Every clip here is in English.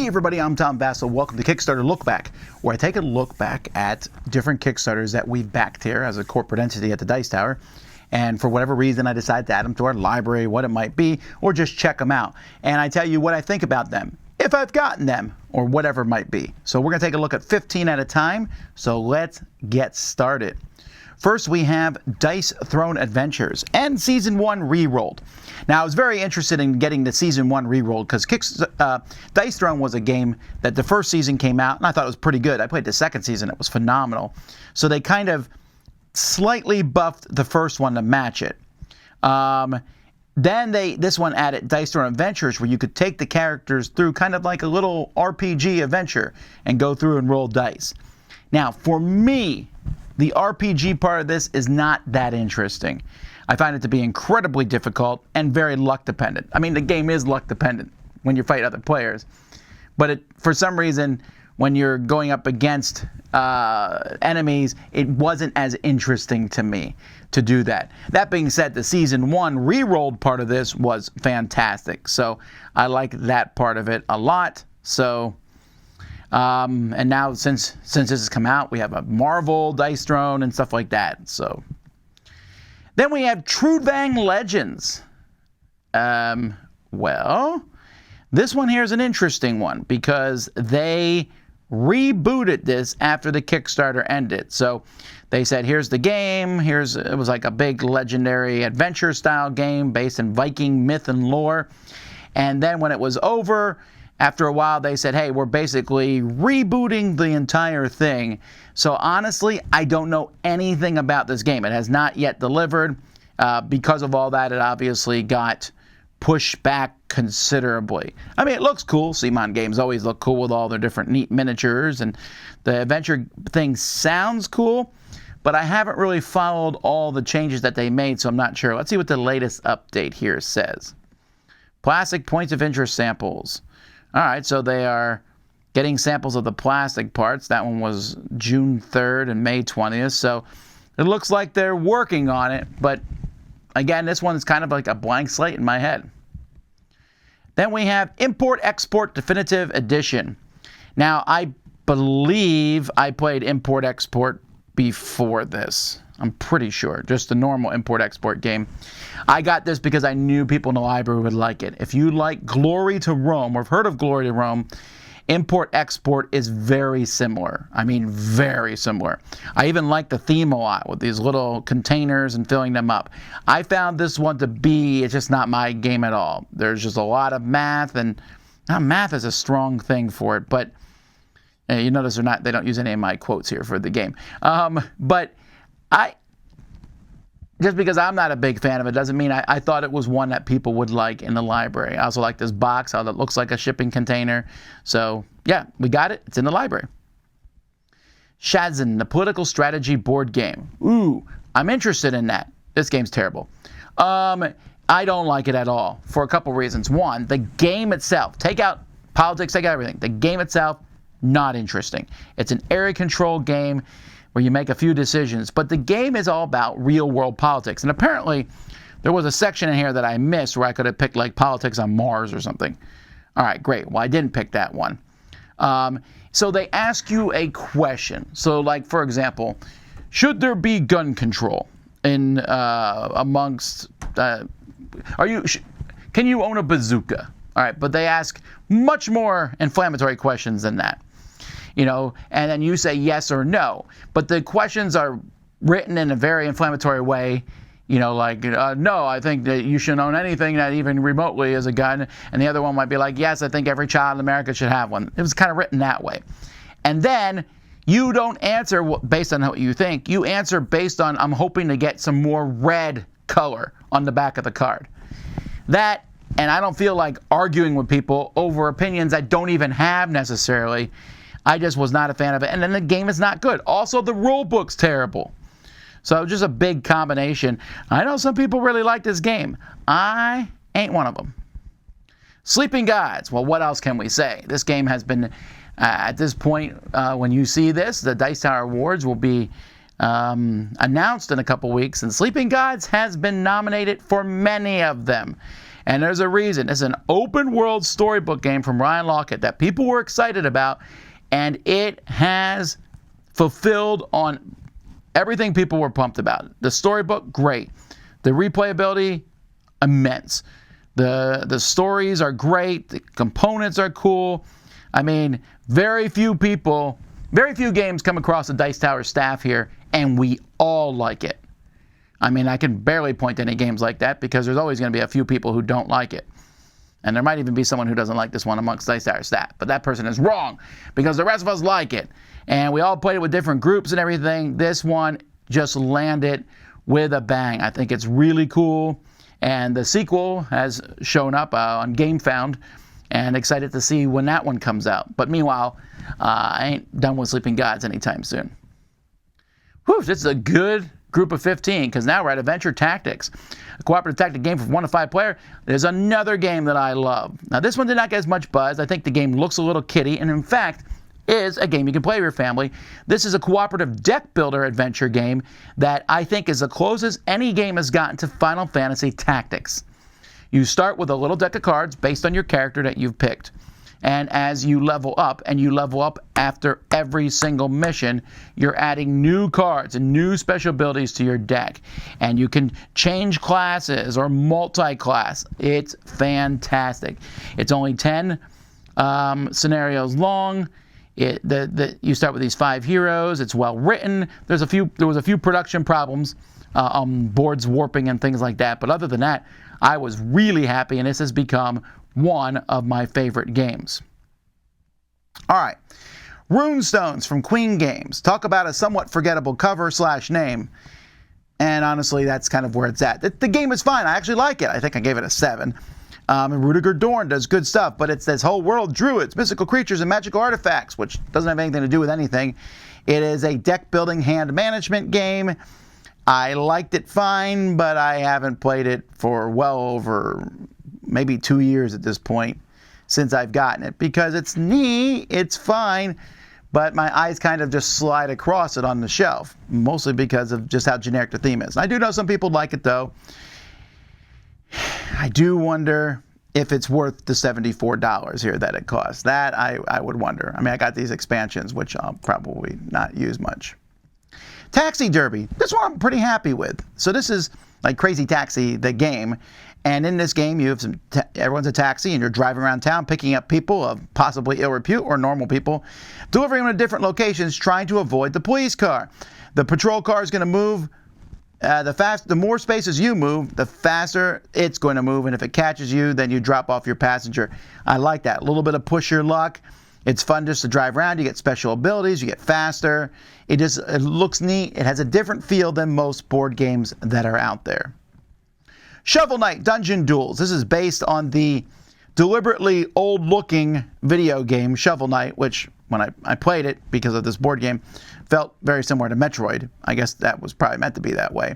Hey everybody, I'm Tom Vasel. Welcome to Kickstarter Lookback, where I take a look back at different Kickstarters that we've backed here as a corporate entity at the Dice Tower. And for whatever reason, I decide to add them to our library, what it might be, or just check them out. And I tell you what I think about them, if I've gotten them, or whatever it might be. So we're going to take a look at 15 at a time. So let's get started. First, we have Dice Throne Adventures and Season 1 Rerolled. Now, I was very interested in getting the Season 1 Rerolled because Dice Throne was a game that the first season came out, and I thought it was pretty good. I played the second season. It was phenomenal. So they kind of slightly buffed the first one to match it. Then this one added Dice Throne Adventures, where you could take the characters through kind of like a little RPG adventure and go through and roll dice. Now, for me, the RPG part of this is not that interesting. I find it to be incredibly difficult and very luck dependent. I mean, the game is luck dependent when you fight other players. But for some reason, when you're going up against enemies, it wasn't as interesting to me to do that. That being said, the Season 1 rerolled part of this was fantastic. So I like that part of it a lot. So... and now since this has come out, we have a Marvel Dice Throne and stuff like that. So then we have Truevang Legends. Well, this one here is an interesting one because they rebooted this after the Kickstarter ended. So they said, here's the game. It was like a big legendary adventure style game based in Viking myth and lore. And then when it was over, after a while, they said, hey, we're basically rebooting the entire thing. So honestly, I don't know anything about this game. It has not yet delivered. Because of all that, it obviously got pushed back considerably. I mean, it looks cool. CMON games always look cool with all their different neat miniatures. And the adventure thing sounds cool. But I haven't really followed all the changes that they made, so I'm not sure. Let's see what the latest update here says. Plastic points of interest samples. All right, so they are getting samples of the plastic parts. That one was June 3rd and May 20th. So it looks like they're working on it. But again, this one is kind of like a blank slate in my head. Then we have Import-Export Definitive Edition. Now, I believe I played Import-Export before this. I'm pretty sure. Just the normal import-export game. I got this because I knew people in the library would like it. If you like Glory to Rome, or have heard of Glory to Rome, import-export is very similar. I mean, very similar. I even like the theme a lot with these little containers and filling them up. I found this one to be, it's just not my game at all. There's just a lot of math, and math is a strong thing for it, but you notice they don't use any of my quotes here for the game. But just because I'm not a big fan of it doesn't mean I thought it was one that people would like in the library. I also like this box, how that looks like a shipping container. So yeah, we got it. It's in the library. Shazam, the political strategy board game. Ooh, I'm interested in that. This game's terrible. I don't like it at all for a couple reasons. One, the game itself. Take out politics, take out everything. The game itself, not interesting. It's an area control game where you make a few decisions, but the game is all about real-world politics. And apparently, there was a section in here that I missed where I could have picked like politics on Mars or something. All right, great. Well, I didn't pick that one. So they ask you a question. So, like for example, should there be gun control in amongst? Can you own a bazooka? All right, but they ask much more inflammatory questions than that. And then you say yes or no. But the questions are written in a very inflammatory way, no, I think that you shouldn't own anything that even remotely is a gun. And the other one might be like, yes, I think every child in America should have one. It was kind of written that way. And then you don't answer based on what you think. You answer based on, I'm hoping to get some more red color on the back of the card. And I don't feel like arguing with people over opinions I don't even have necessarily. I just was not a fan of it. And then the game is not good. Also, the rule book's terrible. So just a big combination. I know some people really like this game. I ain't one of them. Sleeping Gods. Well, what else can we say? This game has been, at this point, when you see this, the Dice Tower Awards will be announced in a couple weeks. And Sleeping Gods has been nominated for many of them. And there's a reason. It's an open world storybook game from Ryan Laukat that people were excited about, and it has fulfilled on everything people were pumped about. The storybook, great. The replayability, immense. The stories are great. The components are cool. I mean, very few games come across the Dice Tower staff here, and we all like it. I mean, I can barely point to any games like that because there's always going to be a few people who don't like it. And there might even be someone who doesn't like this one amongst Dice Tower staff. But that person is wrong because the rest of us like it. And we all played it with different groups and everything. This one just landed with a bang. I think it's really cool. And the sequel has shown up on GameFound. And excited to see when that one comes out. But meanwhile, I ain't done with Sleeping Gods anytime soon. Whew, this is a good group of 15, because now we're at Adventure Tactics, a cooperative tactic game from 1 to 5 player. There's another game that I love. Now, this one did not get as much buzz. I think the game looks a little kiddie, and in fact, is a game you can play with your family. This is a cooperative deck builder adventure game that I think is the closest any game has gotten to Final Fantasy Tactics. You start with a little deck of cards based on your character that you've picked. And as you level up, and you level up after every single mission, you're adding new cards and new special abilities to your deck. And you can change classes or multi-class. It's fantastic. It's only 10 scenarios long. You start with these 5 heroes. It's well written. There was a few production problems, boards warping and things like that. But other than that, I was really happy, and this has become one of my favorite games. All right, Runestones from Queen Games. Talk about a somewhat forgettable cover / name. And honestly, that's kind of where it's at. The game is fine. I actually like it. I think I gave it a 7. And Rudiger Dorn does good stuff, but it's this whole world, druids, mystical creatures, and magical artifacts, which doesn't have anything to do with anything. It is a deck-building hand management game. I liked it fine, but I haven't played it for well over maybe 2 years at this point since I've gotten it, because it's neat, it's fine, but my eyes kind of just slide across it on the shelf, mostly because of just how generic the theme is. I do know some people like it, though. I do wonder if it's worth the $74 here that it costs. That I would wonder. I mean, I got these expansions, which I'll probably not use much. Taxi Derby. This one I'm pretty happy with. So this is like Crazy Taxi, the game. And in this game, you have everyone's a taxi, and you're driving around town picking up people of possibly ill repute or normal people, delivering them to different locations, trying to avoid the police car. The patrol car is going to move. The more spaces you move, the faster it's going to move. And if it catches you, then you drop off your passenger. I like that. A little bit of push your luck. It's fun just to drive around. You get special abilities. You get faster. It looks neat. It has a different feel than most board games that are out there. Shovel Knight Dungeon Duels. This is based on the deliberately old-looking video game Shovel Knight, which, when I played it because of this board game, felt very similar to Metroid. I guess that was probably meant to be that way.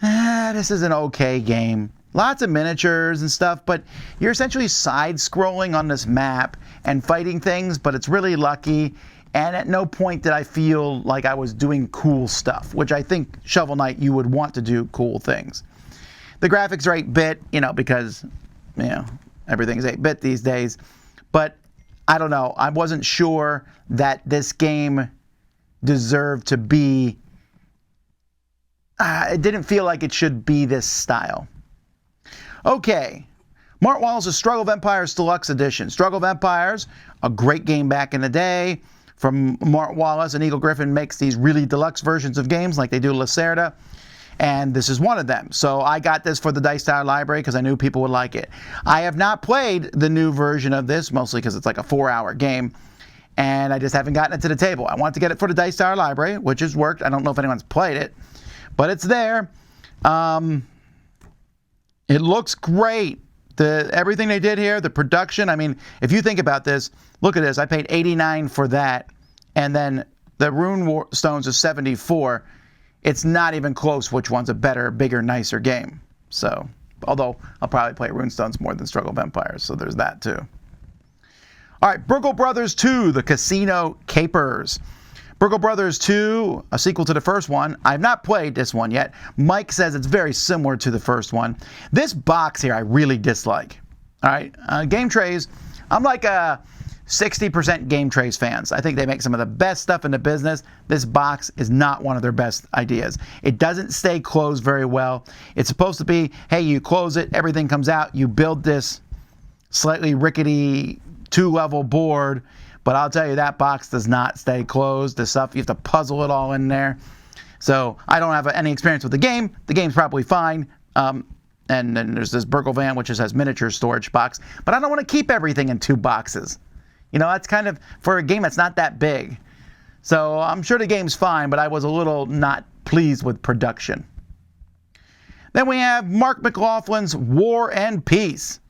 This is an okay game. Lots of miniatures and stuff, but you're essentially side-scrolling on this map and fighting things, but it's really lucky. And at no point did I feel like I was doing cool stuff, which I think Shovel Knight, you would want to do cool things. The graphics are 8-bit, because, everything's 8-bit these days. But I don't know. I wasn't sure that this game deserved to be... it didn't feel like it should be this style. Okay. Mart Wallace's Struggle of Empires Deluxe Edition. Struggle of Empires, a great game back in the day. From Mart Wallace, and Eagle Griffin makes these really deluxe versions of games like they do Lacerda. And this is one of them. So I got this for the Dice Tower library because I knew people would like it. I have not played the new version of this, mostly because it's like a 4-hour game. And I just haven't gotten it to the table. I want to get it for the Dice Tower library, which has worked. I don't know if anyone's played it, but it's there. It looks great. Everything they did here, the production, I mean, if you think about this, look at this. I paid $89 for that, and then the Runestones is $74. It's not even close which one's a better, bigger, nicer game. So, although I'll probably play Runestones more than Struggle of Empires, so there's that too. All right, Burgle Brothers 2, The Casino Capers. Burgle Brothers 2, a sequel to the first one. I've not played this one yet. Mike says it's very similar to the first one. This box here I really dislike. All right, Game Trays, I'm like a 60% Game Trays fans. I think they make some of the best stuff in the business. This box is not one of their best ideas. It doesn't stay closed very well. It's supposed to be, hey, you close it, everything comes out, you build this slightly rickety 2-level board, but I'll tell you that box does not stay closed. The stuff, you have to puzzle it all in there. So I don't have any experience with the game. The game's probably fine. And then there's this Burgle Van, which just has miniature storage box. But I don't want to keep everything in 2 boxes. You know, that's kind of, for a game that's not that big. So I'm sure the game's fine, but I was a little not pleased with production. Then we have Mark McLaughlin's War and Peace.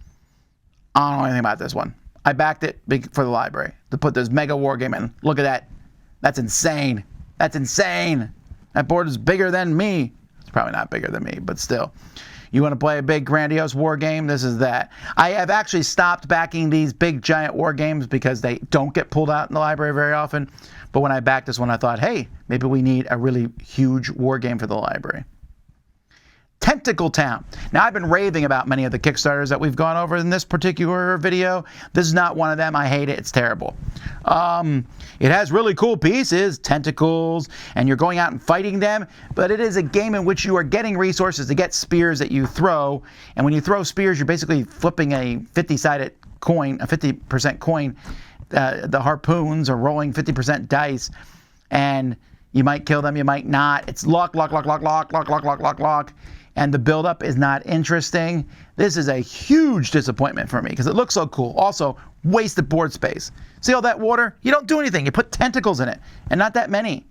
I don't know anything about this one. I backed it for the library to put this mega war game in. Look at that. That's insane. That's insane. That board is bigger than me. It's probably not bigger than me, but still. You want to play a big grandiose war game? This is that. I have actually stopped backing these big giant war games because they don't get pulled out in the library very often. But when I backed this one, I thought, hey, maybe we need a really huge war game for the library. Tentacle Town. Now, I've been raving about many of the Kickstarters that we've gone over in this particular video. This is not one of them. I hate it. It's terrible. It has really cool pieces, tentacles, and you're going out and fighting them, but it is a game in which you are getting resources to get spears that you throw, and when you throw spears, you're basically flipping a 50-sided coin, a 50% coin. The harpoons are rolling 50% dice, and you might kill them, you might not. It's lock, lock, lock, lock, lock, lock, lock, lock, lock, lock. And the build-up is not interesting. This is a huge disappointment for me because it looks so cool. Also, wasted board space. See all that water? You don't do anything. You put tentacles in it, and not that many.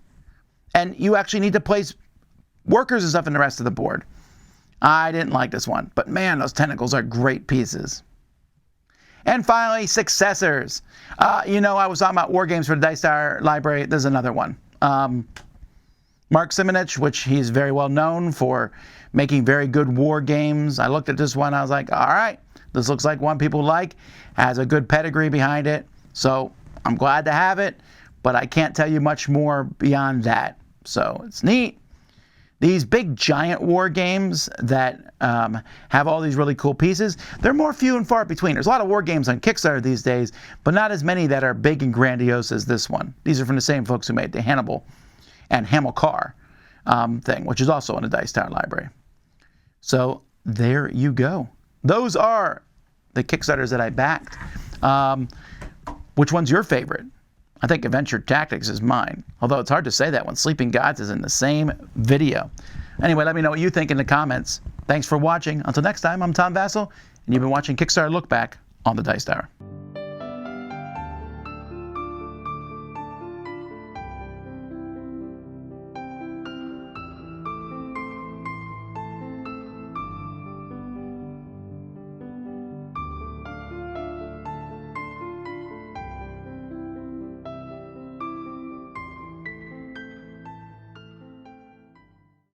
And you actually need to place workers and stuff in the rest of the board. I didn't like this one, but man, those tentacles are great pieces. And finally, Successors. You know, I was talking about war games for the Dice Tower Library. There's another one. Mark Simonich, which he's very well known for making very good war games. I looked at this one, I was like, all right, this looks like one people like, has a good pedigree behind it, so I'm glad to have it, but I can't tell you much more beyond that. So it's neat. These big giant war games that have all these really cool pieces, they're more few and far between. There's a lot of war games on Kickstarter these days, but not as many that are big and grandiose as this one. These are from the same folks who made the Hannibal and Hamilcar thing, which is also in the Dice Tower Library. So there you go. Those are the Kickstarters that I backed. Which one's your favorite? I think Adventure Tactics is mine, although it's hard to say that when Sleeping Gods is in the same video. Anyway, let me know what you think in the comments. Thanks for watching. Until next time, I'm Tom Vasel, and you've been watching Kickstarter Lookback on the Dice Tower.